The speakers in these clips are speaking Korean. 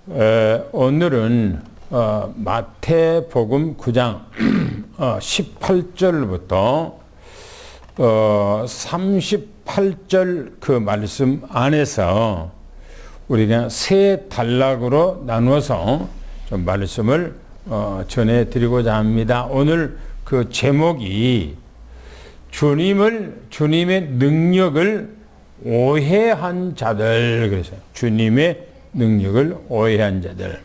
오늘은 마태복음 9장 18절부터 38절 그 말씀 안에서 우리가 세 단락으로 나누어서 좀 말씀을 전해드리고자 합니다. 오늘 그 제목이 주님의 능력을 오해한 자들. 그래서 주님의 능력을 오해한 자들.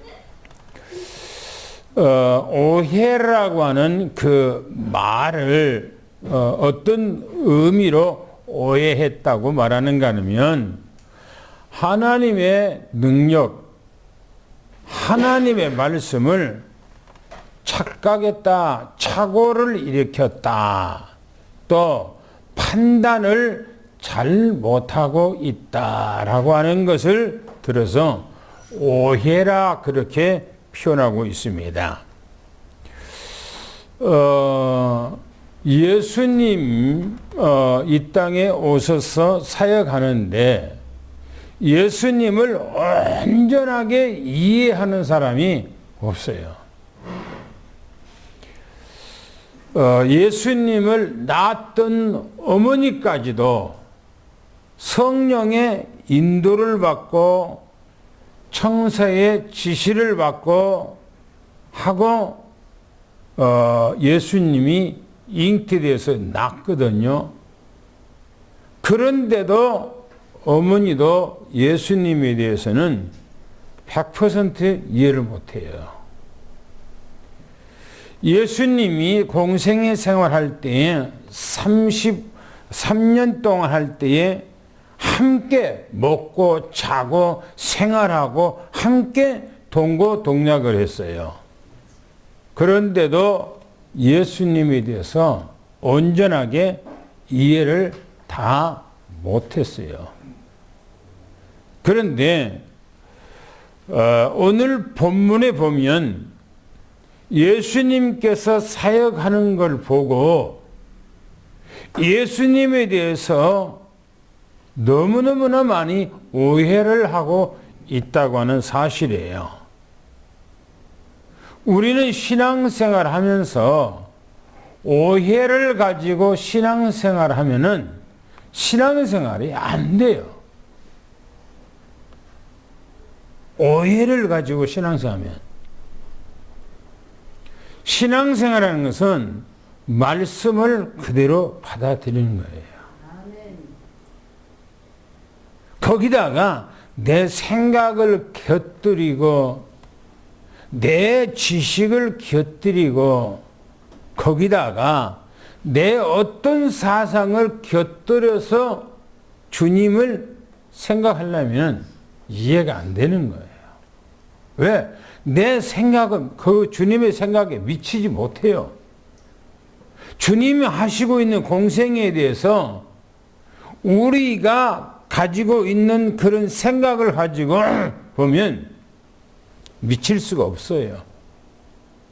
오해라고 하는 그 말을 어떤 의미로 오해했다고 말하는가 하면 하나님의 능력, 하나님의 말씀을 착각했다, 착오를 일으켰다, 또 판단을 잘 못하고 있다라고 하는 것을 들어서 오해라 그렇게 표현하고 있습니다. 예수님 이 땅에 오셔서 사역하는데 예수님을 온전하게 이해하는 사람이 없어요. 예수님을 낳았던 어머니까지도 성령의 인도를 받고 청사의 지시를 받고 하고 예수님이 잉태돼서 낳거든요. 그런데도 어머니도 예수님에 대해서는 100% 이해를 못해요. 예수님이 공생애 생활할 때에 33년 동안 할 때에 함께 먹고 자고 생활하고 함께 동고동락을 했어요. 그런데도 예수님에 대해서 온전하게 이해를 다 못했어요. 그런데 오늘 본문에 보면 예수님께서 사역하는 걸 보고 예수님에 대해서 너무너무나 많이 오해를 하고 있다고 하는 사실이에요. 우리는 신앙생활 하면서 오해를 가지고 신앙생활 하면은 신앙생활이 안 돼요. 오해를 가지고 신앙생활하면. 신앙생활하는 것은 말씀을 그대로 받아들이는 거예요. 거기다가 내 생각을 곁들이고 내 지식을 곁들이고 거기다가 내 어떤 사상을 곁들여서 주님을 생각하려면 이해가 안 되는 거예요. 왜? 내 생각은 그 주님의 생각에 미치지 못해요. 주님이 하시고 있는 공생애에 대해서 우리가 가지고 있는 그런 생각을 가지고 보면 미칠 수가 없어요.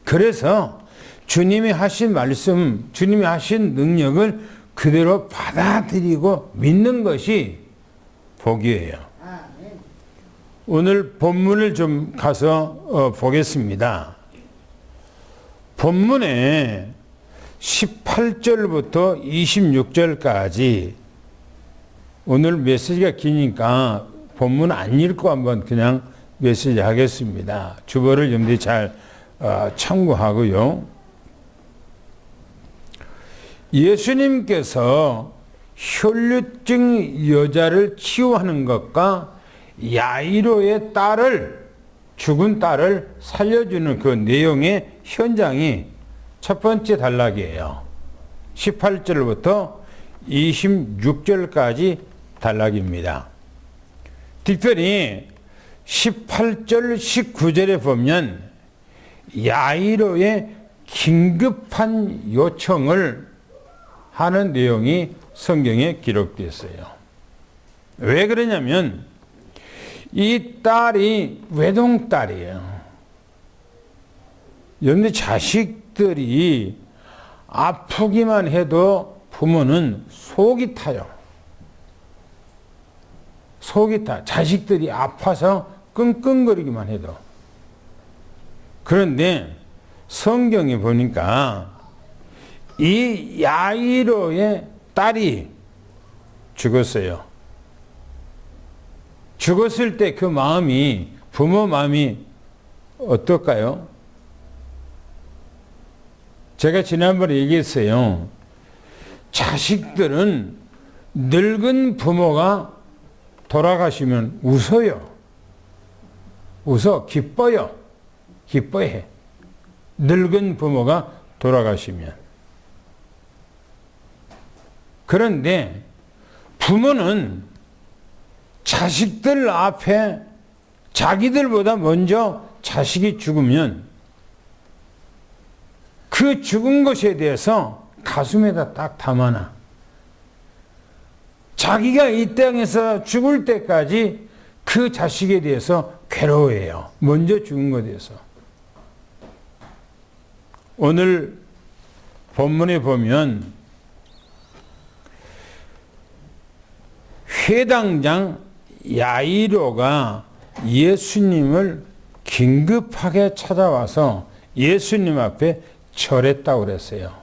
그래서 주님이 하신 말씀, 주님이 하신 능력을 그대로 받아들이고 믿는 것이 복이에요. 오늘 본문을 좀 가서 보겠습니다. 본문에 18절부터 26절까지 오늘 메시지가 기니까 본문 안 읽고 한번 그냥 메시지 하겠습니다. 주보를 염두에 잘 참고하고요. 예수님께서 혈루증 여자를 치유하는 것과 야이로의 딸을 죽은 딸을 살려주는 그 내용의 현장이 첫 번째 단락이에요. 18절부터 26절까지 단락입니다. 특별히 18절, 19절에 보면 야이로의 긴급한 요청을 하는 내용이 성경에 기록되었어요. 왜 그러냐면 이 딸이 외동딸이에요. 여러분들 자식들이 아프기만 해도 부모는 속이 타요. 속이 타. 자식들이 아파서 끙끙거리기만 해도. 그런데 성경에 보니까 이 야이로의 딸이 죽었어요. 죽었을 때 그 마음이, 부모 마음이 어떨까요? 제가 지난번에 얘기했어요. 자식들은 늙은 부모가 돌아가시면 웃어요. 웃어, 기뻐요. 기뻐해. 늙은 부모가 돌아가시면. 그런데 부모는 자식들 앞에 자기들보다 먼저 자식이 죽으면 그 죽은 것에 대해서 가슴에다 딱 담아놔. 자기가 이 땅에서 죽을 때까지 그 자식에 대해서 괴로워해요. 먼저 죽은 것에 대해서. 오늘 본문에 보면 회당장 야이로가 예수님을 긴급하게 찾아와서 예수님 앞에 절했다고 그랬어요.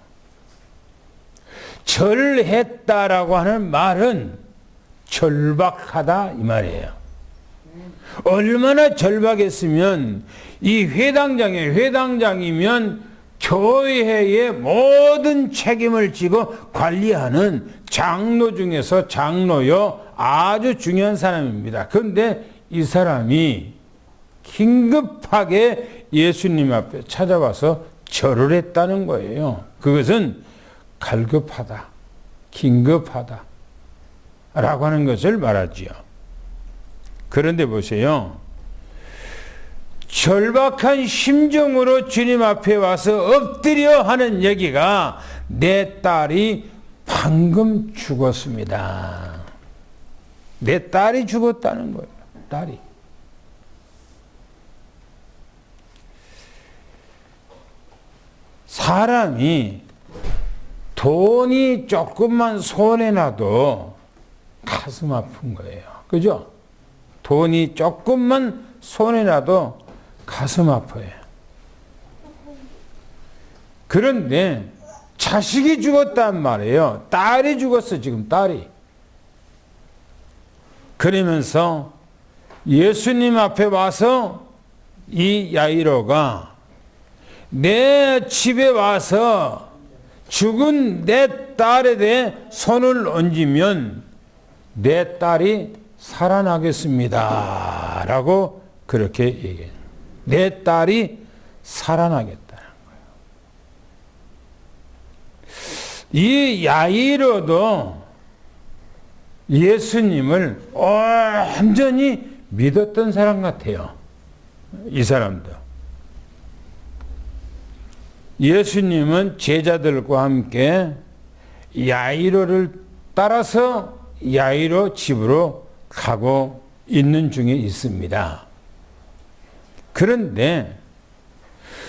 절했다라고 하는 말은 절박하다 이 말이에요. 얼마나 절박했으면 이 회당장이면 교회의 모든 책임을 지고 관리하는 장로 중에서 장로요 아주 중요한 사람입니다. 그런데 이 사람이 긴급하게 예수님 앞에 찾아와서 절을 했다는 거예요. 그것은 갈급하다, 긴급하다 라고 하는 것을 말하지요. 그런데 보세요. 절박한 심정으로 주님 앞에 와서 엎드려 하는 얘기가 내 딸이 방금 죽었습니다. 내 딸이 죽었다는 거예요. 딸이. 사람이 돈이 조금만 손에 나도 가슴 아픈 거예요. 그죠? 돈이 조금만 손에 나도 가슴 아파요. 그런데 자식이 죽었단 말이에요. 딸이 죽었어, 지금 딸이. 그러면서 예수님 앞에 와서 이 야이로가 내 집에 와서 죽은 내 딸에 대해 손을 얹으면 내 딸이 살아나겠습니다. 라고 그렇게 얘기해요. 내 딸이 살아나겠다는 거예요. 이 야이로도 예수님을 완전히 믿었던 사람 같아요. 이 사람도. 예수님은 제자들과 함께 야이로를 따라서 야이로 집으로 가고 있는 중에 있습니다. 그런데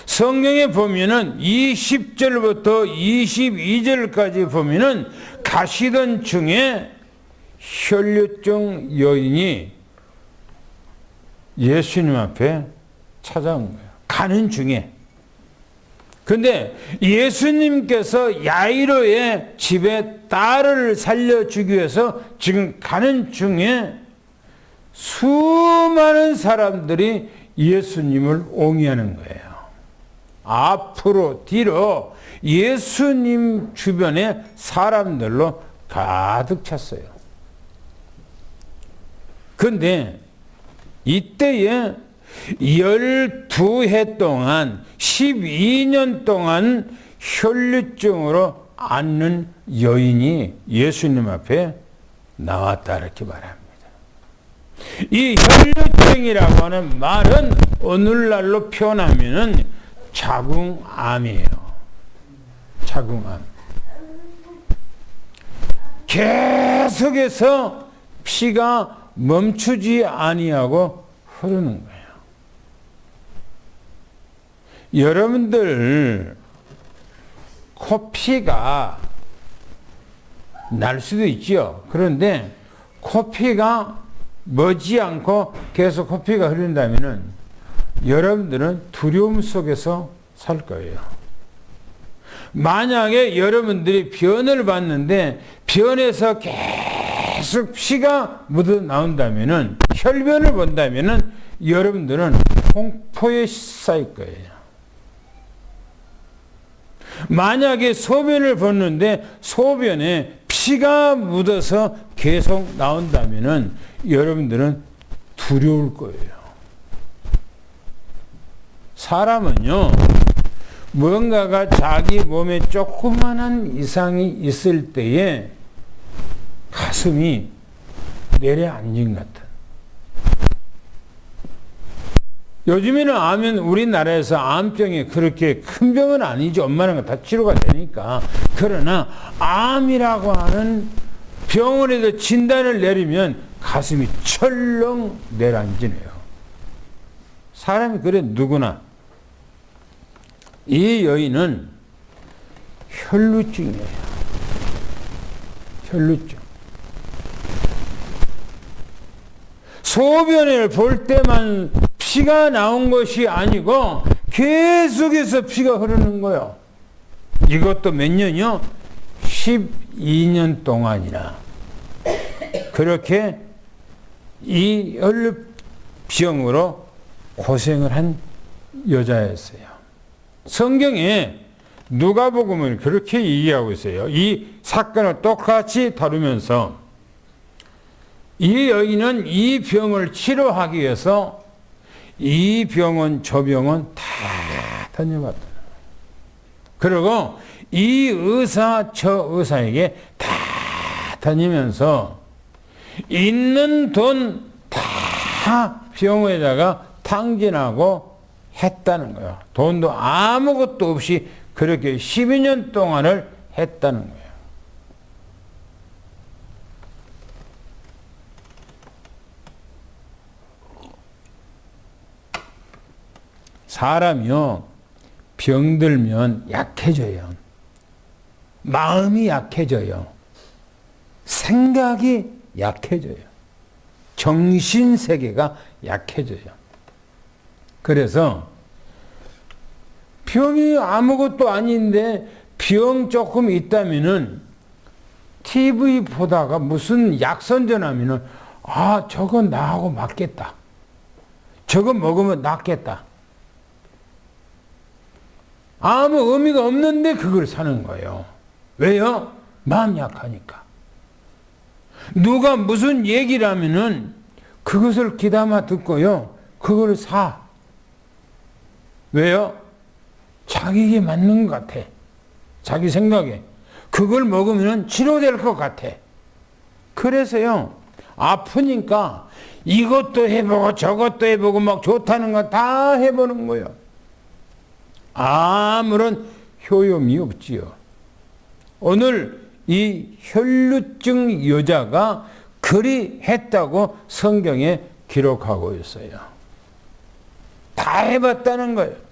성경에 보면은 20절부터 22절까지 보면은 가시던 중에 혈류증 여인이 예수님 앞에 찾아온 거예요. 가는 중에. 근데 예수님께서 야이로의 집에 딸을 살려주기 위해서 지금 가는 중에 수많은 사람들이 예수님을 옹이하는 거예요. 앞으로 뒤로 예수님 주변에 사람들로 가득 찼어요. 그런데 이때에 12해 동안 12년 동안 혈류증으로 앓는 여인이 예수님 앞에 나왔다 이렇게 말합니다. 이 혈류증이라고 하는 말은 오늘날로 표현하면은 자궁암이에요. 자궁암. 계속해서 피가 멈추지 아니하고 흐르는 거예요. 여러분들 코피가 날 수도 있죠. 그런데 코피가 머지않고 계속 코피가 흐른다면은 여러분들은 두려움 속에서 살 거예요. 만약에 여러분들이 변을 봤는데 변에서 계속 피가 묻어 나온다면은, 혈변을 본다면은 여러분들은 공포에 쌓일 거예요. 만약에 소변을 봤는데 소변에 피가 묻어서 계속 나온다면은 여러분들은 두려울 거예요. 사람은요, 뭔가가 자기 몸에 조그만한 이상이 있을 때에 가슴이 내려앉은 것 같은. 요즘에는 암은 우리나라에서 암병이 그렇게 큰 병은 아니죠. 엄마는 다 치료가 되니까. 그러나 암이라고 하는 병원에서 진단을 내리면 가슴이 철렁 내려앉네요. 사람이 그래, 누구나. 이 여인은 혈루증이에요. 혈루증. 소변을 볼 때만 피가 나온 것이 아니고 계속해서 피가 흐르는 거예요. 이것도 몇 년이요? 12년 동안이나 그렇게 이 혈루병으로 고생을 한 여자였어요. 성경에 누가복음을 그렇게 얘기하고 있어요. 이 사건을 똑같이 다루면서 이 여인은 이 병을 치료하기 위해서 이 병원 저 병원 다 다녀봤다. 그리고 이 의사 저 의사에게 다 다니면서 있는 돈 다 병원에다가 탕진하고 했다는 거예요. 돈도 아무것도 없이 그렇게 12년 동안을 했다는 거예요. 사람이요, 병들면 약해져요. 마음이 약해져요. 생각이 약해져요. 정신세계가 약해져요. 그래서 병이 아무것도 아닌데 병 조금 있다면은 TV 보다가 무슨 약 선전하면은 아, 저거 나하고 맞겠다. 저거 먹으면 낫겠다. 아무 의미가 없는데 그걸 사는 거예요. 왜요? 마음 약하니까. 누가 무슨 얘기를 하면은 그것을 귀담아 듣고요, 그걸 사. 왜요? 자기에게 맞는 것 같아. 자기 생각에. 그걸 먹으면 치료될 것 같아. 그래서요, 아프니까 이것도 해보고 저것도 해보고 막 좋다는 거 다 해보는 거예요. 아무런 효용이 없지요. 오늘 이 혈루증 여자가 그리 했다고 성경에 기록하고 있어요. 다 해봤다는 거예요.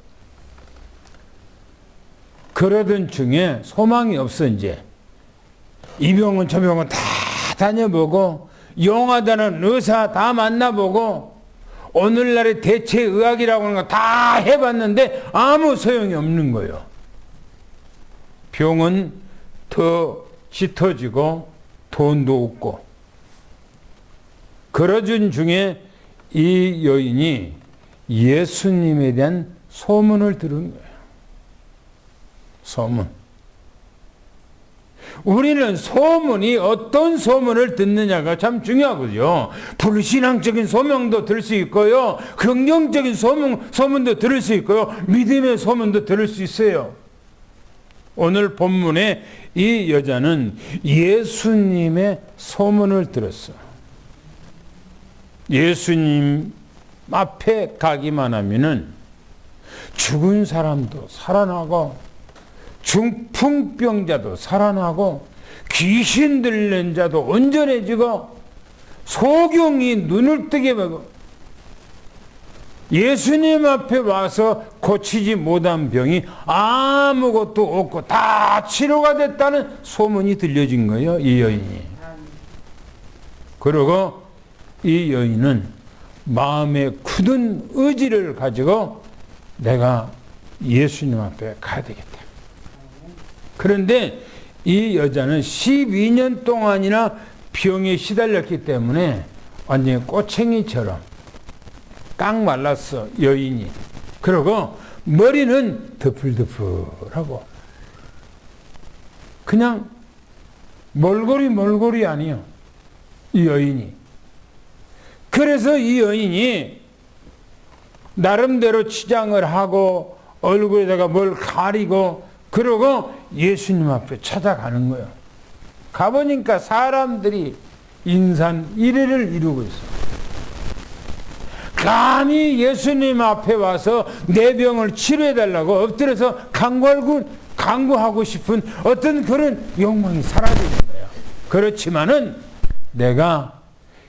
그러던 중에 소망이 없어 이제. 이 병원 저 병원 다 다녀보고 용하다는 의사 다 만나보고 오늘날의 대체의학이라고 하는 거 다 해봤는데 아무 소용이 없는 거예요. 병은 더 짙어지고 돈도 없고. 그러던 중에 이 여인이 예수님에 대한 소문을 들은 거예요. 소문. 우리는 소문이 어떤 소문을 듣느냐가 참 중요하거든요. 불신앙적인 소문도 들을 수 있고요, 긍정적인 소문도 들을 수 있고요, 믿음의 소문도 들을 수 있어요. 오늘 본문에 이 여자는 예수님의 소문을 들었어. 예수님 앞에 가기만 하면은 죽은 사람도 살아나고 중풍병자도 살아나고 귀신 들린 자도 온전해지고 소경이 눈을 뜨게 하고 예수님 앞에 와서 고치지 못한 병이 아무것도 없고 다 치료가 됐다는 소문이 들려진 거예요, 이 여인이. 그리고 이 여인은 마음에 굳은 의지를 가지고 내가 예수님 앞에 가야 되겠다. 그런데 이 여자는 12년 동안이나 병에 시달렸기 때문에 완전히 꼬챙이처럼 깡 말랐어, 여인이. 그리고 머리는 더풀더풀하고 그냥 몰골이 아니요, 이 여인이. 그래서 이 여인이 나름대로 치장을 하고 얼굴에다가 뭘 가리고 그러고 예수님 앞에 찾아가는 거예요. 가보니까 사람들이 인산 이례를 이루고 있어. 감히 예수님 앞에 와서 내 병을 치료해달라고 엎드려서 강구하고 싶은 어떤 그런 욕망이 사라지는 거예요. 그렇지만은 내가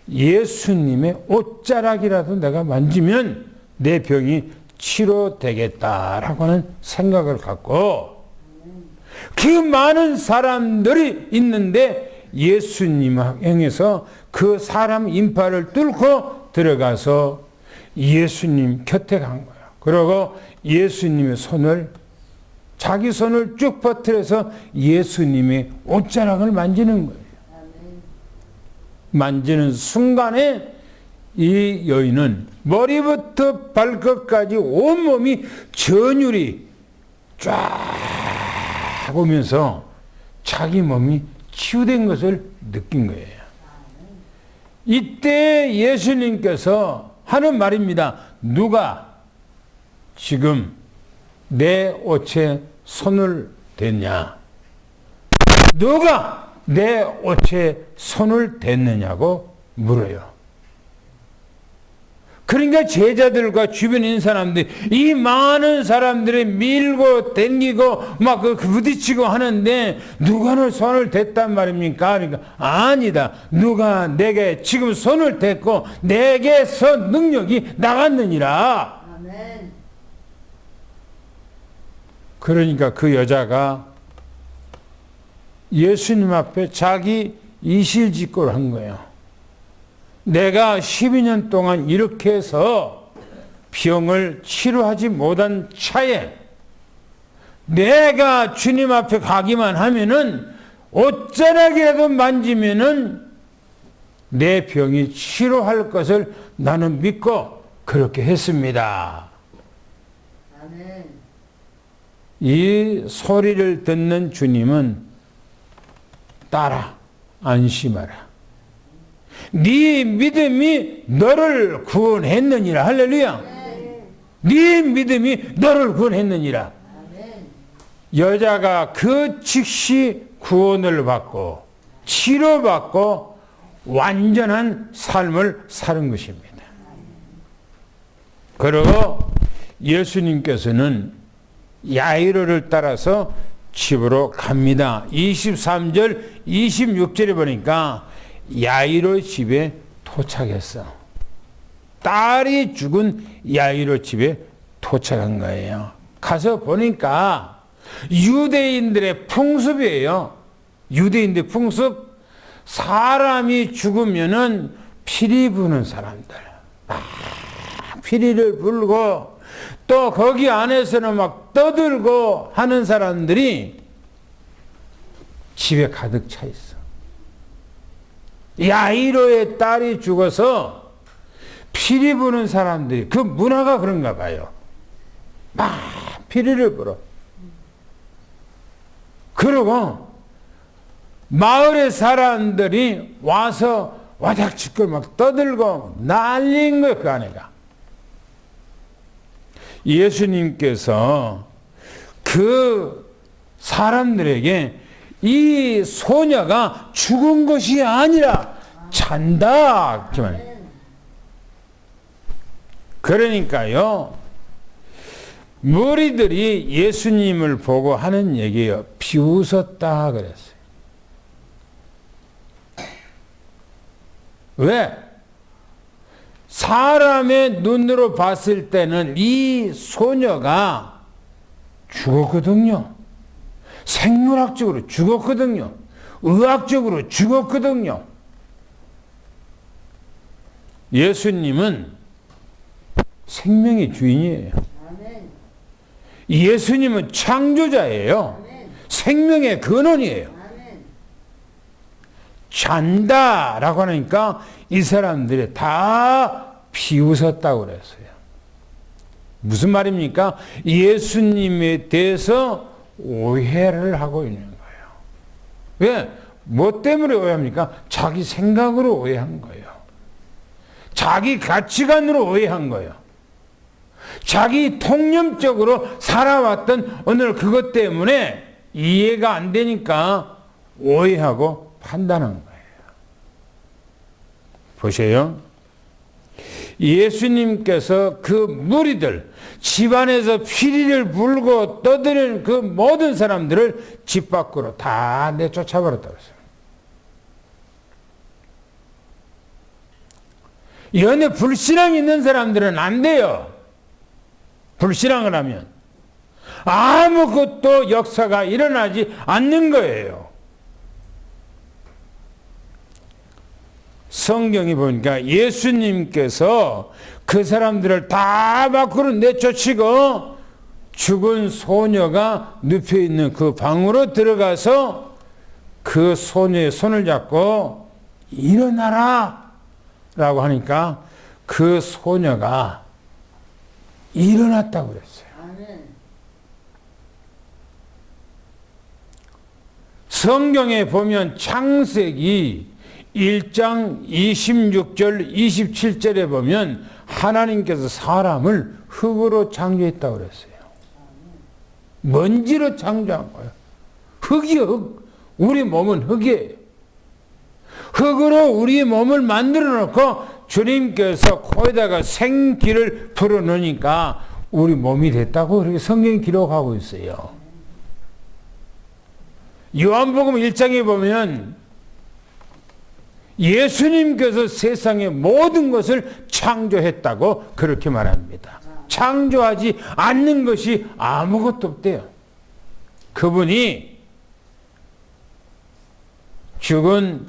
예수님의 옷자락이라도 내가 만지면 내 병이 치료되겠다라고 하는 생각을 갖고 그 많은 사람들이 있는데 예수님 향해서 그 사람 인파를 뚫고 들어가서 예수님 곁에 간 거예요. 그리고 예수님의 자기 손을 쭉 뻗들여서 예수님의 옷자락을 만지는 거예요. 만지는 순간에 이 여인은 머리부터 발끝까지 온몸이 전율이 쫙 오면서 자기 몸이 치유된 것을 느낀 거예요. 이때 예수님께서 하는 말입니다. 누가 지금 내 옷에 손을 댔냐? 누가 내 옷에 손을 댔느냐고 물어요. 그러니까 제자들과 주변에 있는 사람들이 이 많은 사람들이 밀고 댕기고 막 부딪히고 하는데 누가 너 손을 댔단 말입니까? 그러니까 아니다. 누가 내게 지금 손을 댔고 내게서 능력이 나갔느니라. 아멘. 그러니까 그 여자가 예수님 앞에 자기 이실직고를 한 거예요. 내가 12년 동안 이렇게 해서 병을 치료하지 못한 차에 내가 주님 앞에 가기만 하면은 옷자락이라도 만지면은 내 병이 치료할 것을 나는 믿고 그렇게 했습니다. 아멘. 이 소리를 듣는 주님은 딸아 안심하라. 네 믿음이 너를 구원했느니라. 할렐루야. 네 믿음이 너를 구원했느니라. 여자가 그 즉시 구원을 받고 치료받고 완전한 삶을 사는 것입니다. 그리고 예수님께서는 야이로를 따라서 집으로 갑니다. 23절 26절에 보니까 야이로 집에 도착했어. 딸이 죽은 야이로 집에 도착한 거예요. 가서 보니까 유대인들의 풍습이에요. 유대인들의 풍습. 사람이 죽으면은 피리 부는 사람들. 막 피리를 불고 또 거기 안에서는 막 떠들고 하는 사람들이 집에 가득 차 있어. 야이로의 딸이 죽어서 피리 부는 사람들이 그 문화가 그런가 봐요. 막 피리를 불어. 그리고 마을의 사람들이 와서 와닥치고 막 떠들고 난리인 거예요. 그 안에가. 예수님께서 그 사람들에게 이 소녀가 죽은 것이 아니라 잔다. 그러니까요, 무리들이 예수님을 보고 하는 얘기예요. 비웃었다 그랬어요. 왜? 사람의 눈으로 봤을 때는 이 소녀가 죽었거든요. 생물학적으로 죽었거든요. 의학적으로 죽었거든요. 예수님은 생명의 주인이에요. 예수님은 창조자예요. 생명의 근원이에요. 잔다라고 하니까 이 사람들이 다 비웃었다고 그랬어요. 무슨 말입니까? 예수님에 대해서 오해를 하고 있는 거예요. 왜? 뭐 때문에 오해합니까? 자기 생각으로 오해한 거예요. 자기 가치관으로 오해한 거예요. 자기 통념적으로 살아왔던 오늘 그것 때문에 이해가 안 되니까 오해하고 판단한 거예요. 보세요. 예수님께서 그 무리들, 집안에서 피리를 불고 떠드는 그 모든 사람들을 집 밖으로 다 내쫓아버렸다고 했어요. 연애 불신앙이 있는 사람들은 안 돼요. 불신앙을 하면 아무것도 역사가 일어나지 않는 거예요. 성경이 보니까 예수님께서 그 사람들을 다 밖으로 내쫓으고 죽은 소녀가 눕혀있는 그 방으로 들어가서 그 소녀의 손을 잡고 일어나라 라고 하니까 그 소녀가 일어났다고 그랬어요. 성경에 보면 창세기 1장 26절 27절에 보면 하나님께서 사람을 흙으로 창조했다고 그랬어요. 먼지로 창조한 거예요. 흙이요, 흙. 우리 몸은 흙이에요. 흙으로 우리 몸을 만들어 놓고 주님께서 코에다가 생기를 불어넣으니까 우리 몸이 됐다고 그렇게 성경이 기록하고 있어요. 요한복음 1장에 보면 예수님께서 세상의 모든 것을 창조했다고 그렇게 말합니다. 창조하지 않는 것이 아무것도 없대요. 그분이 죽은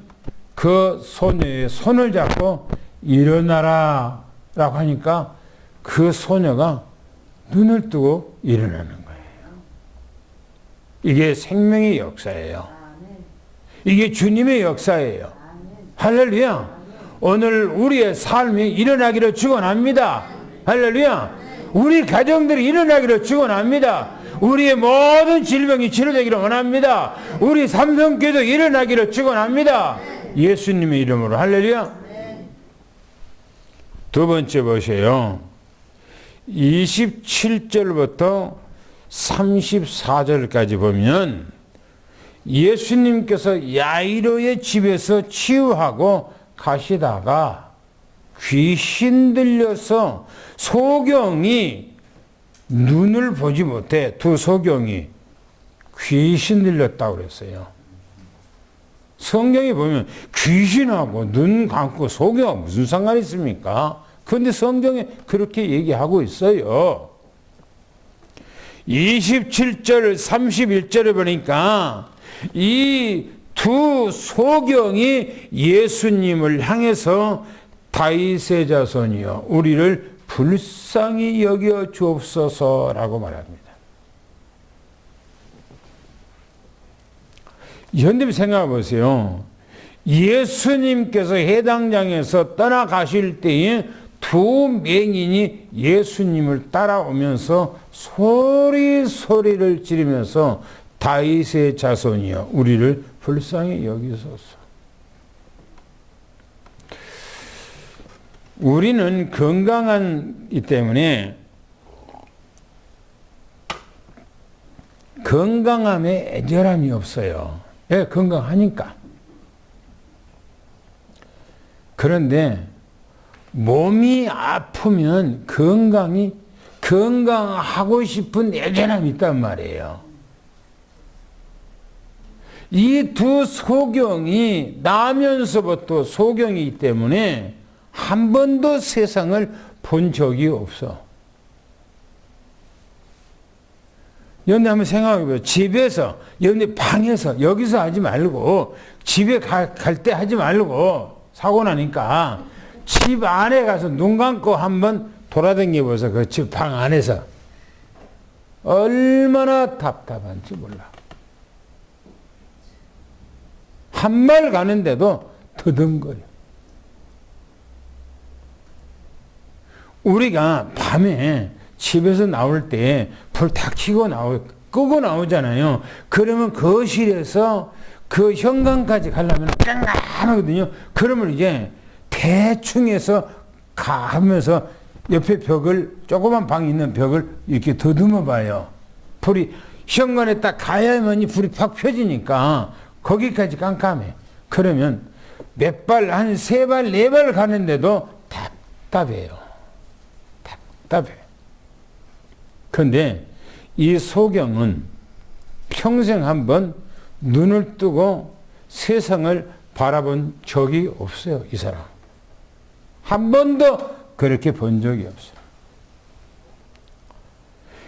그 소녀의 손을 잡고 일어나라 라고 하니까 그 소녀가 눈을 뜨고 일어나는 거예요. 이게 생명의 역사예요. 이게 주님의 역사예요. 할렐루야. 오늘 우리의 삶이 일어나기를 축원합니다. 할렐루야. 우리 가정들이 일어나기를 축원합니다. 우리의 모든 질병이 치료되기를 원합니다. 우리 삼성교도 일어나기를 축원합니다. 예수님의 이름으로. 할렐루야. 두 번째 보세요. 27절부터 34절까지 보면 예수님께서 야이로의 집에서 치유하고 가시다가 귀신 들려서 소경이 눈을 보지 못해 두 소경이 귀신 들렸다고 그랬어요. 성경에 보면 귀신하고 눈 감고 소경하고 무슨 상관이 있습니까? 그런데 성경에 그렇게 얘기하고 있어요. 27절 31절에 보니까 이 두 소경이 예수님을 향해서 다윗의 자손이여 우리를 불쌍히 여겨 주옵소서라고 말합니다. 여러분 생각해 보세요. 예수님께서 해당장에서 떠나가실 때에 두 맹인이 예수님을 따라오면서 소리를 지르면서 다윗의 자손이여 우리를 불쌍히 여기소서. 우리는 건강하기 때문에 건강함에 애절함이 없어요. 예, 건강하니까. 그런데 몸이 아프면 건강하고 싶은 애절함이 있단 말이에요. 이 두 소경이 나면서부터 소경이기 때문에 한 번도 세상을 본 적이 없어. 여러분 한번 생각해보세요. 집에서, 여러분 방에서, 여기서 하지 말고 집에 갈 때 하지 말고 사고 나니까 집 안에 가서 눈 감고 한번 돌아다녀 보세요. 그 집 방 안에서 얼마나 답답한지 몰라. 한 말 가는데도 더듬거려. 우리가 밤에 집에서 나올 때 불 다 끄고 나오잖아요. 그러면 거실에서 그 현관까지 가려면 깜깜하거든요. 그러면 이제 대충 해서 가면서 옆에 벽을, 조그만 방이 있는 벽을 이렇게 더듬어 봐요. 불이, 현관에 딱 가야만이 불이 팍 펴지니까 거기까지 깜깜해. 그러면 몇 발, 한 세 발, 네 발 가는데도 답답해요. 답답해. 그런데 이 소경은 평생 한번 눈을 뜨고 세상을 바라본 적이 없어요. 이 사람. 한 번도 그렇게 본 적이 없어요.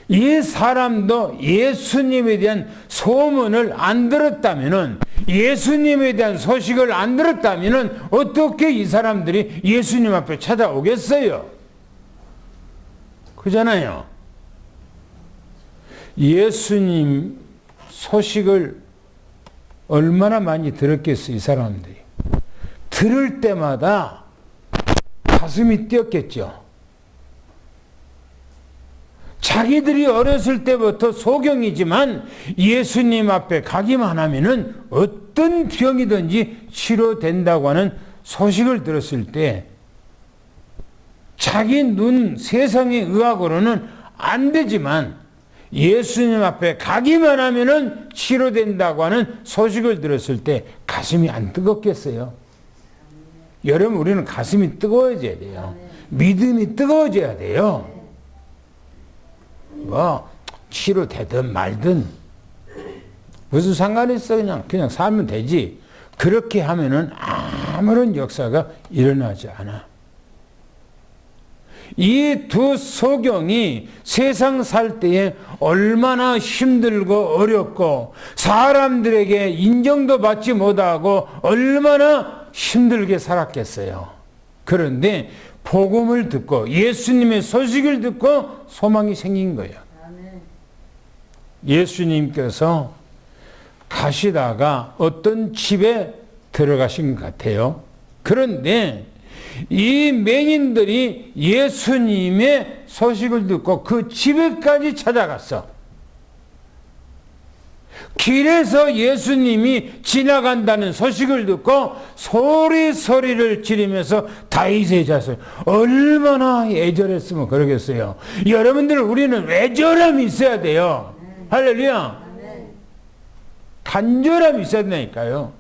이 사람도 예수님에 대한 소문을 안 들었다면은, 예수님에 대한 소식을 안 들었다면은 어떻게 이 사람들이 예수님 앞에 찾아오겠어요? 그잖아요. 예수님 소식을 얼마나 많이 들었겠어요, 이 사람들이. 들을 때마다 가슴이 뛰었겠죠. 자기들이 어렸을 때부터 소경이지만 예수님 앞에 가기만 하면은 어떤 병이든지 치료된다고 하는 소식을 들었을 때 자기 눈, 세상의 의학으로는 안 되지만 예수님 앞에 가기만 하면은 치료된다고 하는 소식을 들었을 때 가슴이 안 뜨겁겠어요? 여러분, 우리는 가슴이 뜨거워져야 돼요. 믿음이 뜨거워져야 돼요. 뭐 치료되든 말든 무슨 상관이 있어. 그냥 살면 되지. 그렇게 하면은 아무런 역사가 일어나지 않아. 이 두 소경이 세상 살 때에 얼마나 힘들고 어렵고 사람들에게 인정도 받지 못하고 얼마나 힘들게 살았겠어요. 그런데 복음을 듣고 예수님의 소식을 듣고 소망이 생긴 거예요. 예수님께서 가시다가 어떤 집에 들어가신 것 같아요. 그런데 이 맹인들이 예수님의 소식을 듣고 그 집에까지 찾아갔어. 길에서 예수님이 지나간다는 소식을 듣고 소리를 지르면서 다윗의 자손, 얼마나 애절했으면 그러겠어요. 여러분들, 우리는 애절함이 있어야 돼요. 할렐루야. 간절함이 있어야 되니까요.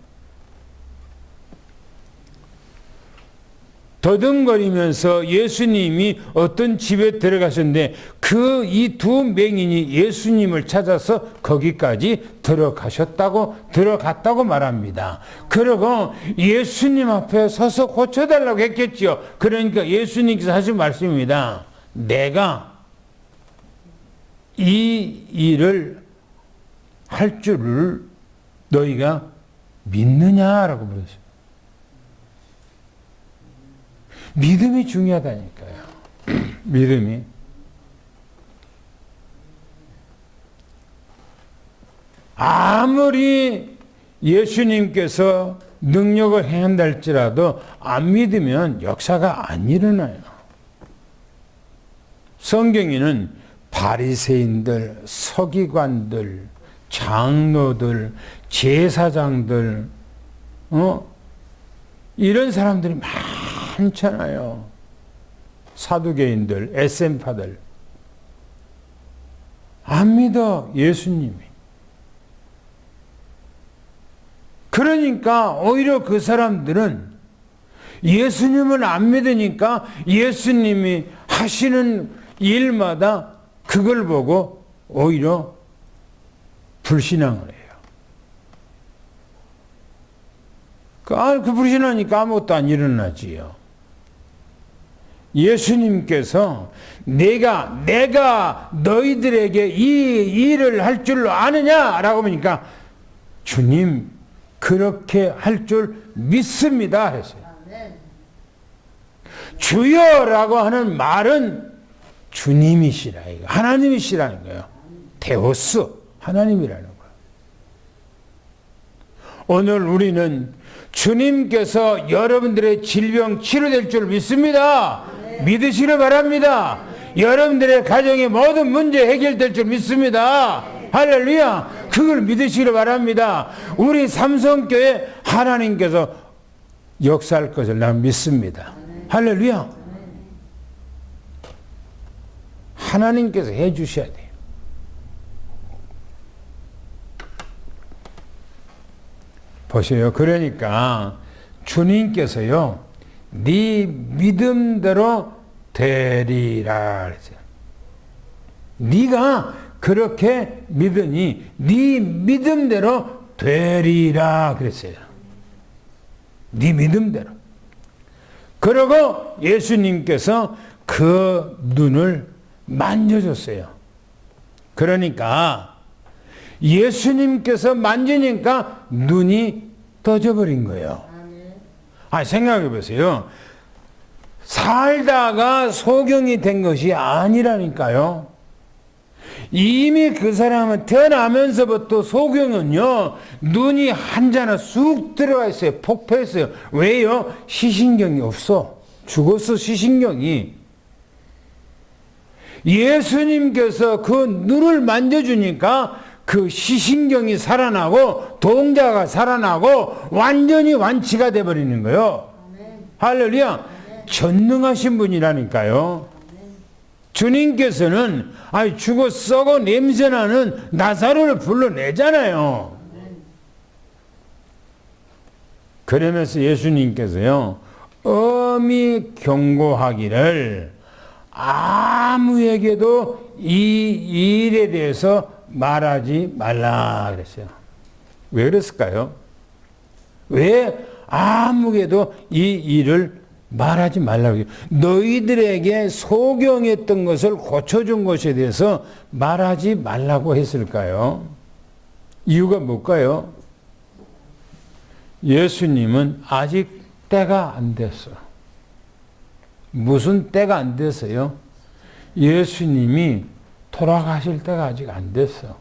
더듬거리면서 예수님이 어떤 집에 들어가셨는데 그 이 두 맹인이 예수님을 찾아서 거기까지 들어갔다고 말합니다. 그리고 예수님 앞에 서서 고쳐달라고 했겠죠. 그러니까 예수님께서 하신 말씀입니다. 내가 이 일을 할 줄을 너희가 믿느냐라고 물으셨어요. 믿음이 중요하다니까요. 믿음이. 아무리 예수님께서 능력을 행한다 할지라도 안 믿으면 역사가 안 일어나요. 성경에는 바리새인들, 서기관들, 장로들, 제사장들, 이런 사람들이 많잖아요. 사두개인들, 에센파들. 안 믿어, 예수님이. 그러니까 오히려 그 사람들은 예수님을 안 믿으니까 예수님이 하시는 일마다 그걸 보고 오히려 불신앙을 해요. 그 불신하니까 아무것도 안 일어나지요. 예수님께서 내가 너희들에게 이 일을 할 줄 아느냐라고 하니까 주님 그렇게 할 줄 믿습니다 했어요. 주여라고 하는 말은 주님이시라, 이거. 하나님이시라는 거예요. 데오스, 하나님이라는 거예요. 오늘 우리는 주님께서 여러분들의 질병 치료될 줄 믿습니다. 믿으시길 바랍니다. 여러분들의 가정의 모든 문제 해결될 줄 믿습니다. 할렐루야. 그걸 믿으시길 바랍니다. 우리 삼성교회 하나님께서 역사할 것을 나는 믿습니다. 할렐루야. 하나님께서 해 주셔야 돼요. 보세요. 그러니까 주님께서요, 네 믿음대로 되리라 그랬어요. 네가 그렇게 믿으니 네 믿음대로 되리라 그랬어요. 네 믿음대로. 그러고 예수님께서 그 눈을 만져줬어요. 그러니까 예수님께서 만지니까 눈이 떠져버린 거예요. 생각해 보세요. 살다가 소경이 된 것이 아니라니까요. 이미 그 사람은 태어나면서부터 소경은요, 눈이 한자나 쑥 들어가 있어요. 폭파했어요. 왜요? 시신경이 없어. 죽었어, 시신경이. 예수님께서 그 눈을 만져주니까 그 시신경이 살아나고 동자가 살아나고 완전히 완치가 돼버리는 거예요. 할렐루야. 전능하신 분이라니까요. 주님께서는 죽어 썩어 냄새나는 나사로를 불러내잖아요. 그러면서 예수님께서요, 엄히 경고하기를 아무에게도 이 일에 대해서 말하지 말라 그랬어요. 왜 그랬을까요? 왜 아무에게도 이 일을 말하지 말라고. 너희들에게 소경했던 것을 고쳐준 것에 대해서 말하지 말라고 했을까요? 이유가 뭘까요? 예수님은 아직 때가 안 됐어. 무슨 때가 안 됐어요? 예수님이 돌아가실 때가 아직 안 됐어.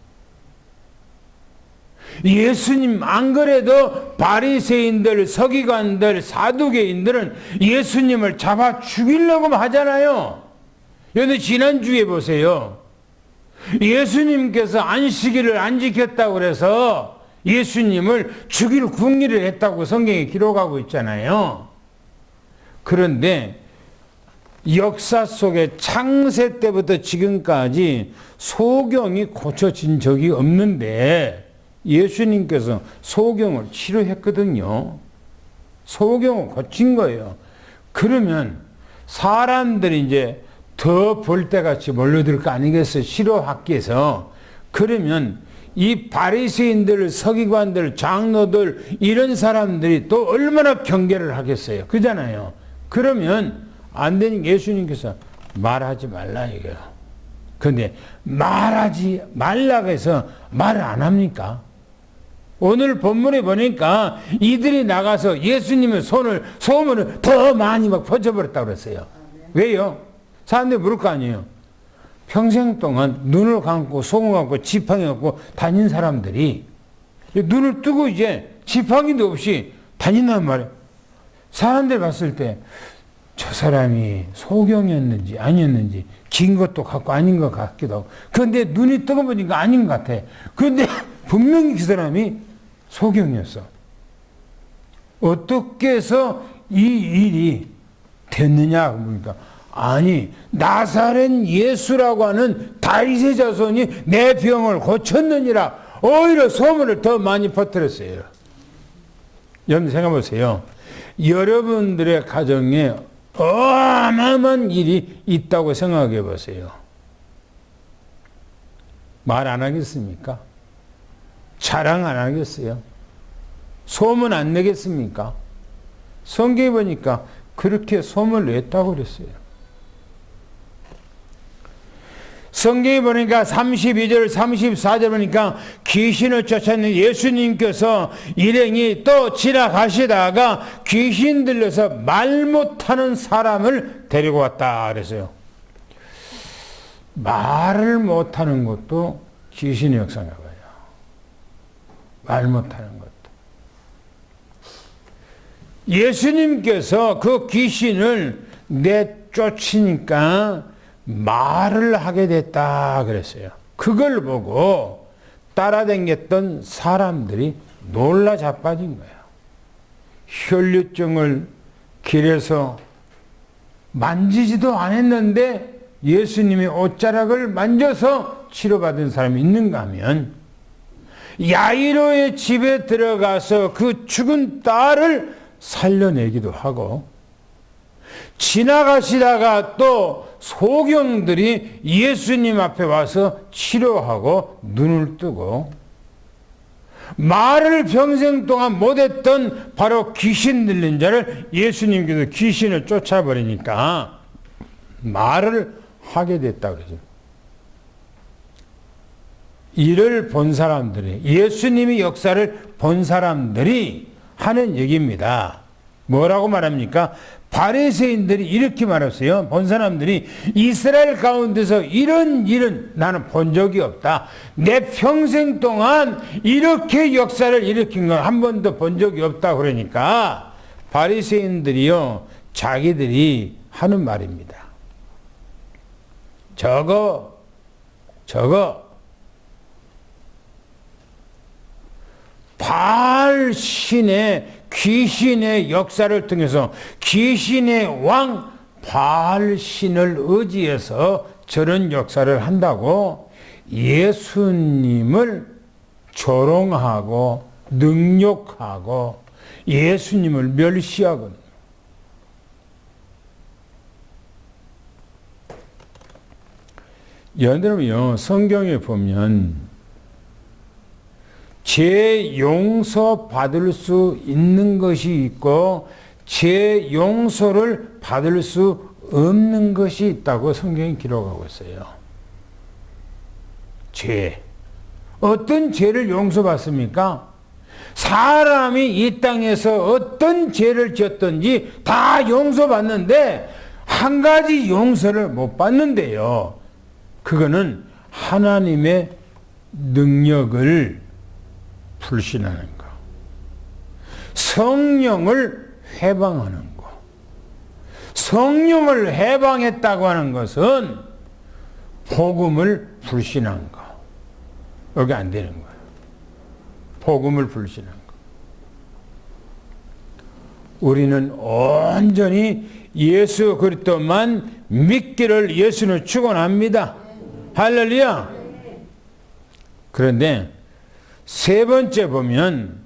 예수님 안 그래도 바리새인들, 서기관들, 사두개인들은 예수님을 잡아 죽이려고 하잖아요. 그런데 지난주에 보세요. 예수님께서 안식일을 안 지켰다고 그래서 예수님을 죽일 궁리를 했다고 성경에 기록하고 있잖아요. 그런데 역사 속에 창세 때부터 지금까지 소경이 고쳐진 적이 없는데 예수님께서 소경을 치료했거든요. 소경을 고친 거예요. 그러면 사람들이 이제 더 볼 때같이 몰려들 거 아니겠어요? 치료학계에서. 그러면 이 바리새인들, 서기관들, 장로들 이런 사람들이 또 얼마나 경계를 하겠어요? 그잖아요. 그러면 안 되니 예수님께서 말하지 말라 이거예요. 그런데 말하지 말라고 해서 말을 안 합니까? 오늘 본문에 보니까 이들이 나가서 예수님의 소문을 더 많이 막 퍼져버렸다고 그랬어요. 왜요? 사람들이 물을 거 아니에요. 평생 동안 눈을 감고 속을 감고 지팡이 갖고 다닌 사람들이 눈을 뜨고 이제 지팡이도 없이 다닌단 말이에요. 사람들 봤을 때 저 사람이 소경이었는지 아니었는지 긴 것도 같고 아닌 것 같기도 하고. 그런데 눈이 뜨거보니까 아닌 것 같아. 그런데 분명히 그 사람이 소경이었어. 어떻게 해서 이 일이 됐느냐 보니까 아니 나사렛 예수라고 하는 다윗의 자손이 내 병을 고쳤느니라. 오히려 소문을 더 많이 퍼뜨렸어요. 여러분 생각해 보세요. 여러분들의 가정에 어마어마한 일이 있다고 생각해 보세요. 말 안 하겠습니까? 자랑 안 하겠어요? 소문 안 내겠습니까? 성경에 보니까 그렇게 소문을 냈다고 그랬어요. 성경에 보니까 32절 34절 보니까 귀신을 쫓아내는 예수님께서 일행이 또 지나가시다가 귀신 들려서 말 못하는 사람을 데리고 왔다 그랬어요. 말을 못하는 것도 귀신의 역사인가 봐요. 말 못하는 것도. 예수님께서 그 귀신을 내쫓으니까 말을 하게 됐다 그랬어요. 그걸 보고 따라다녔던 사람들이 놀라 자빠진 거예요. 혈류증을 길에서 만지지도 않았는데 예수님이 옷자락을 만져서 치료받은 사람이 있는가 하면 야이로의 집에 들어가서 그 죽은 딸을 살려내기도 하고 지나가시다가 또 소경들이 예수님 앞에 와서 치료하고 눈을 뜨고 말을 평생 동안 못했던 바로 귀신 들린 자를 예수님께서 귀신을 쫓아버리니까 말을 하게 됐다 그러죠. 이를 본 사람들이 예수님의 역사를 본 사람들이 하는 얘기입니다. 뭐라고 말합니까? 바리새인들이 이렇게 말했어요. 본 사람들이 이스라엘 가운데서 이런 일은 나는 본 적이 없다. 내 평생 동안 이렇게 역사를 일으킨 건 한 번도 본 적이 없다. 그러니까 바리새인들이요 자기들이 하는 말입니다. 저거 바알 신의 귀신의 역사를 통해서 귀신의 왕 바알 신을 의지해서 저런 역사를 한다고 예수님을 조롱하고 능욕하고 예수님을 멸시하거든요. 여러분요 성경에 보면 죄 용서 받을 수 있는 것이 있고 죄 용서를 받을 수 없는 것이 있다고 성경이 기록하고 있어요. 죄. 어떤 죄를 용서받습니까? 사람이 이 땅에서 어떤 죄를 지었든지 다 용서받는데 한 가지 용서를 못 받는데요. 그거는 하나님의 능력을 불신하는 거. 성령을 해방하는 거. 성령을 해방했다고 하는 것은 복음을 불신한 거. 여기 안 되는 거예요. 복음을 불신한 거. 우리는 온전히 예수 그리스도만 믿기를 예수는 축원합니다. 할렐루야. 그런데 세 번째 보면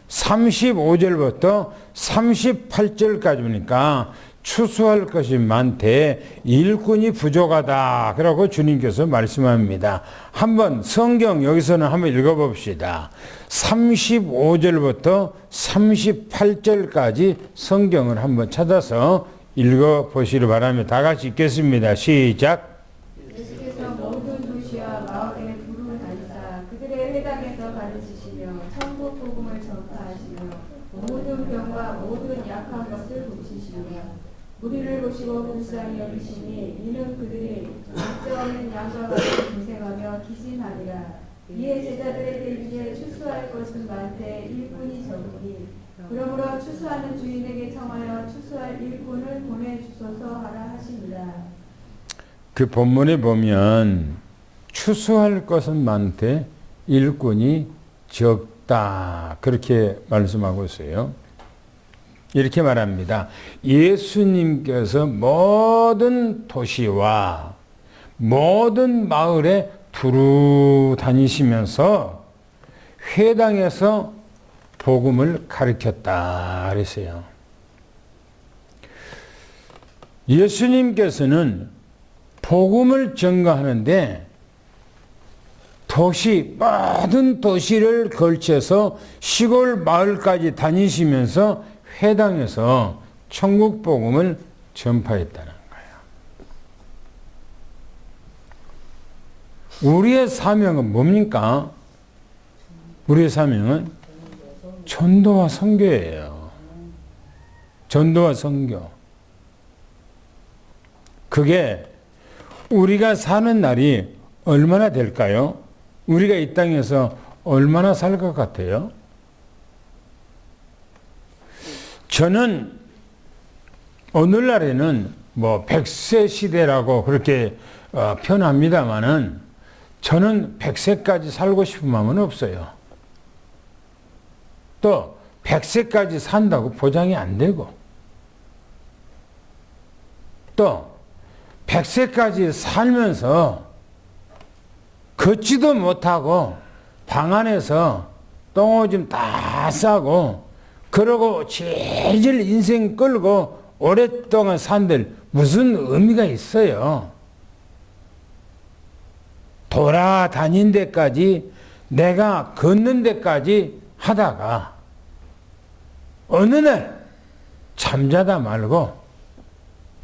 35절부터 38절까지 보니까 추수할 것이 많되 일꾼이 부족하다. 그러고 주님께서 말씀합니다. 한번 성경 여기서는 한번 읽어봅시다. 35절부터 38절까지 성경을 한번 찾아서 읽어보시기 바랍니다. 다 같이 읽겠습니다. 시작. 예수께서 모든 도시와 마을에 두루 다니사 그들의 회당에서 가르치시며 천국 복음을 전파하시며 모든 병과 모든 약한 것을 고치시며 무리를 보시고 불쌍히 여기시니 이는 그들이 목자없는 양과 같이 고생하며 기진하리라. 이에 제자들에게 이르되 추수할 것은 많되 일꾼이 적으니 그러므로 추수하는 주인에게 청하여 추수할 일꾼을 보내주소서 하라 하시니라. 그 본문에 보면 추수할 것은 많되 일꾼이 적다. 그렇게 말씀하고 있어요. 이렇게 말합니다. 예수님께서 모든 도시와 모든 마을에 두루 다니시면서 회당에서 복음을 가르쳤다 그랬어요. 예수님께서는 복음을 전가하는데 모든 도시를 걸쳐서 시골 마을까지 다니시면서 회당에서 천국 복음을 전파했다는 거예요. 우리의 사명은 뭡니까? 우리의 사명은 전도와 선교예요. 전도와 선교. 그게 우리가 사는 날이 얼마나 될까요? 우리가 이 땅에서 얼마나 살 것 같아요? 저는 오늘날에는 뭐 100세 시대라고 그렇게 표현합니다마는 저는 100세까지 살고 싶은 마음은 없어요. 또 100세까지 산다고 보장이 안 되고 또 100세까지 살면서 걷지도 못하고 방 안에서 똥오줌 다 싸고 그러고 질질 인생 끌고 오랫동안 산들 무슨 의미가 있어요? 돌아다닌 데까지 내가 걷는 데까지 하다가 어느 날 잠자다 말고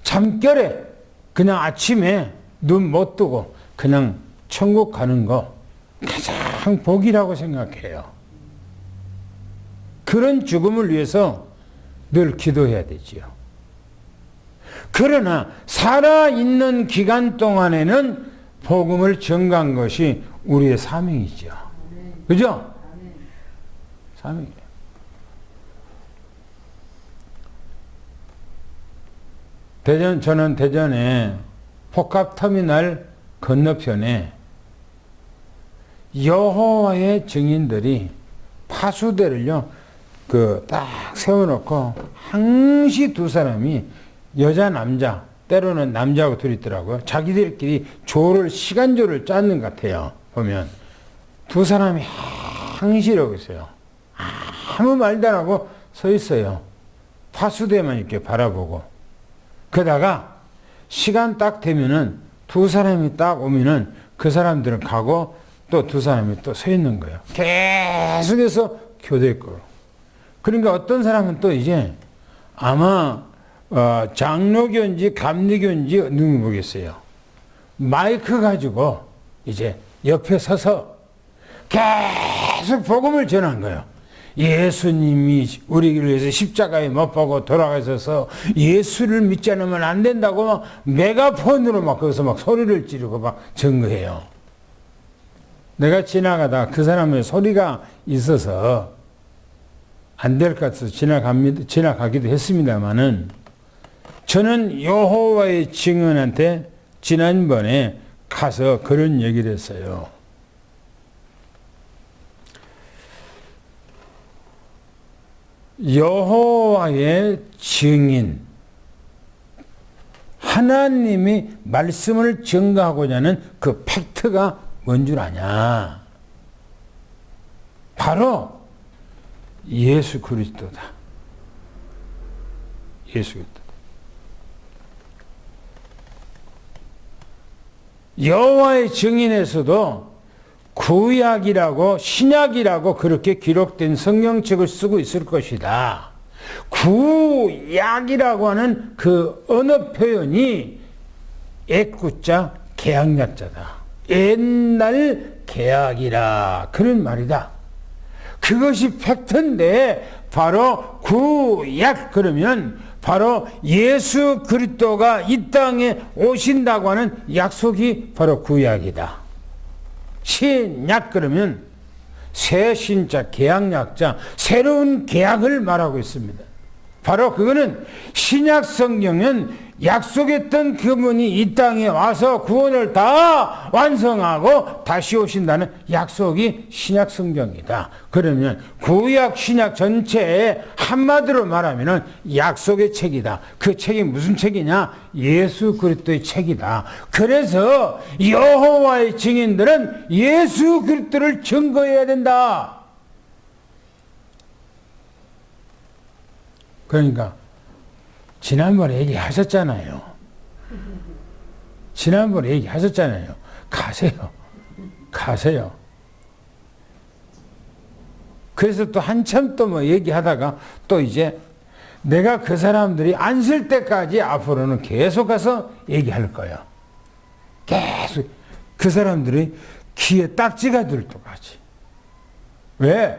잠결에 그냥 아침에 눈 못 뜨고 그냥 천국 가는 거 가장 복이라고 생각해요. 그런 죽음을 위해서 늘 기도해야 되지요. 그러나 살아있는 기간 동안에는 복음을 전가한 것이 우리의 사명이죠. 그죠? 사명이에요. 저는 대전에 복합터미널 건너편에 여호와의 증인들이 파수대를요, 딱 세워놓고 항시 두 사람이 여자 남자 때로는 남자하고 둘이 있더라고요. 자기들끼리 시간조를 짰는 것 같아요. 보면 두 사람이 항시 이러고 있어요. 아무 말도 안 하고 서 있어요. 파수대만 이렇게 바라보고. 그러다가 시간 딱 되면은 두 사람이 딱 오면은 그 사람들은 가고 또 두 사람이 또 서 있는 거예요. 계속해서 교대했고. 그러니까 어떤 사람은 또 이제 아마 장로교인지 감리교인지 누구 보겠어요. 마이크 가지고 이제 옆에 서서 계속 복음을 전한 거예요. 예수님이 우리를 위해서 십자가에 못 박고 돌아가셔서 예수를 믿지 않으면 안 된다고 막 메가폰으로 막 거기서 막 소리를 지르고 막 증거해요. 내가 지나가다 그 사람의 소리가 있어서 안 될 것 같아서 지나가기도 했습니다만은 저는 여호와의 증인한테 지난번에 가서 그런 얘기를 했어요. 여호와의 증인, 하나님이 말씀을 증거하고자 하는 그 팩트가 뭔 줄 아냐? 바로 예수 그리스도다. 예수 그리스도. 여호와의 증인에서도 구약이라고 신약이라고 그렇게 기록된 성경책을 쓰고 있을 것이다. 구약이라고 하는 그 언어 표현이 애구자 개약약자다. 옛날 개약이라 그런 말이다. 그것이 팩트인데 바로 구약 그러면 바로 예수 그리스도가 이 땅에 오신다고 하는 약속이 바로 구약이다. 신약 그러면 새 신자, 개약약자, 새로운 계약을 말하고 있습니다. 바로 그거는 신약 성경은 약속했던 그분이 이 땅에 와서 구원을 다 완성하고 다시 오신다는 약속이 신약 성경이다. 그러면 구약 신약 전체에 한마디로 말하면 약속의 책이다. 그 책이 무슨 책이냐? 예수 그리스도의 책이다. 그래서 여호와의 증인들은 예수 그리스도를 증거해야 된다. 그러니까 지난번에 얘기하셨잖아요. 가세요. 그래서 또 한참 또 뭐 얘기하다가 또 이제 내가 그 사람들이 안 쓸 때까지 앞으로는 계속 가서 얘기할 거예요. 계속 그 사람들이 귀에 딱지가 들도록하지. 왜?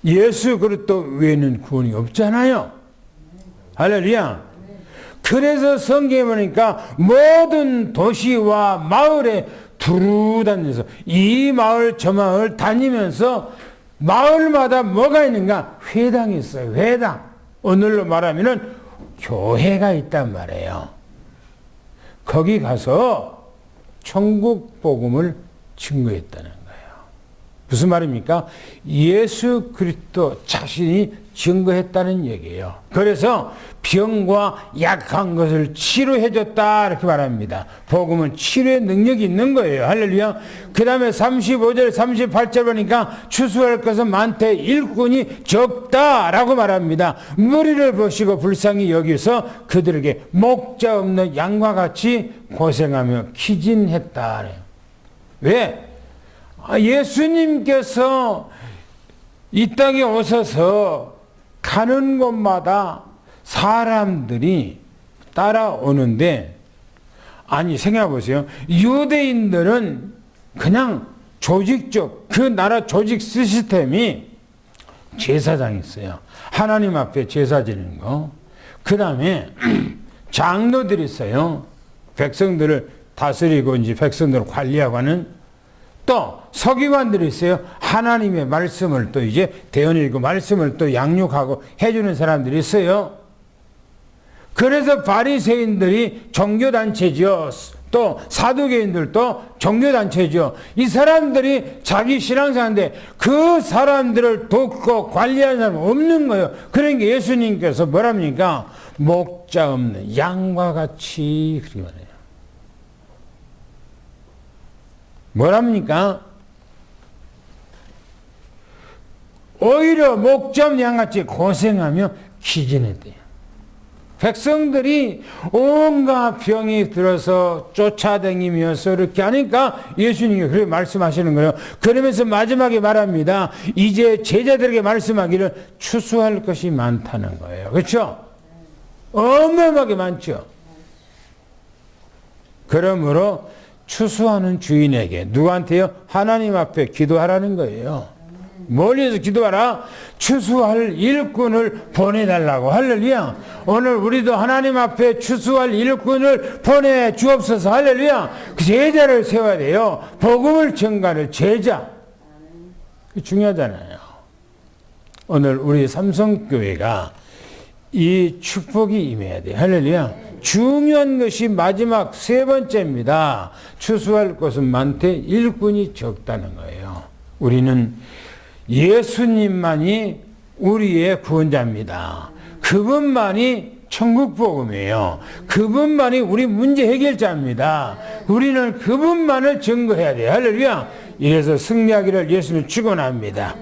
예수 그리스도 외에는 구원이 없잖아요. 할렐루야. 그래서 성경에 보니까 모든 도시와 마을에 두루 다니면서 이 마을 저 마을 다니면서 마을마다 뭐가 있는가? 회당이 있어요. 회당. 오늘로 말하면은 교회가 있단 말이에요. 거기 가서 천국 복음을 증거했다는 거예요. 무슨 말입니까? 예수 그리스도 자신이 증거했다는 얘기예요. 그래서 병과 약한 것을 치료해줬다 이렇게 말합니다. 복음은 치료의 능력이 있는 거예요. 할렐루야. 그 다음에 35절 38절 보니까 추수할 것은 많되 일꾼이 적다라고 말합니다. 무리를 보시고 불쌍히 여기서 그들에게 목자 없는 양과 같이 고생하며 기진했다. 왜? 예수님께서 이 땅에 오셔서 가는 곳마다 사람들이 따라오는데, 아니 생각해 보세요. 유대인들은 그냥 조직적 그 나라 조직 시스템이 제사장이 있어요. 하나님 앞에 제사 지는 거. 그 다음에 장로들이 있어요. 백성들을 다스리고 이제 백성들을 관리하고 하는. 또 서기관들이 있어요. 하나님의 말씀을 또 이제 대언일고 말씀을 또 양육하고 해주는 사람들이 있어요. 그래서 바리새인들이 종교단체죠. 또 사두개인들도 종교단체죠. 이 사람들이 자기 신앙생활인데 그 사람들을 돕고 관리하는 사람은 없는 거예요. 그러니까 예수님께서 뭐랍니까? 목자 없는 양과 같이 그렇게 말해요. 뭐랍니까? 오히려 목자 없는 양같이 고생하며 기진했대요. 백성들이 온갖 병이 들어서 쫓아다니면서 이렇게 하니까 예수님이 그렇게 말씀하시는 거예요. 그러면서 마지막에 말합니다. 이제 제자들에게 말씀하기를 추수할 것이 많다는 거예요. 그렇죠? 어마어마하게 많죠. 그러므로 추수하는 주인에게 누구한테요? 하나님 앞에 기도하라는 거예요. 멀리서 기도하라. 추수할 일꾼을 보내달라고. 할렐루야. 오늘 우리도 하나님 앞에 추수할 일꾼을 보내주옵소서. 할렐루야. 그 제자를 세워야 돼요. 복음을 전가할 제자. 중요하잖아요. 오늘 우리 삼성교회가 이 축복이 임해야 돼요. 할렐루야. 중요한 것이 마지막 세 번째입니다. 추수할 것은 많되 일꾼이 적다는 거예요. 우리는 예수님만이 우리의 구원자입니다. 그분만이 천국복음이에요. 그분만이 우리 문제 해결자입니다. 우리는 그분만을 증거해야 돼요. 할렐루야. 이래서 승리하기를 예수님 축원합니다.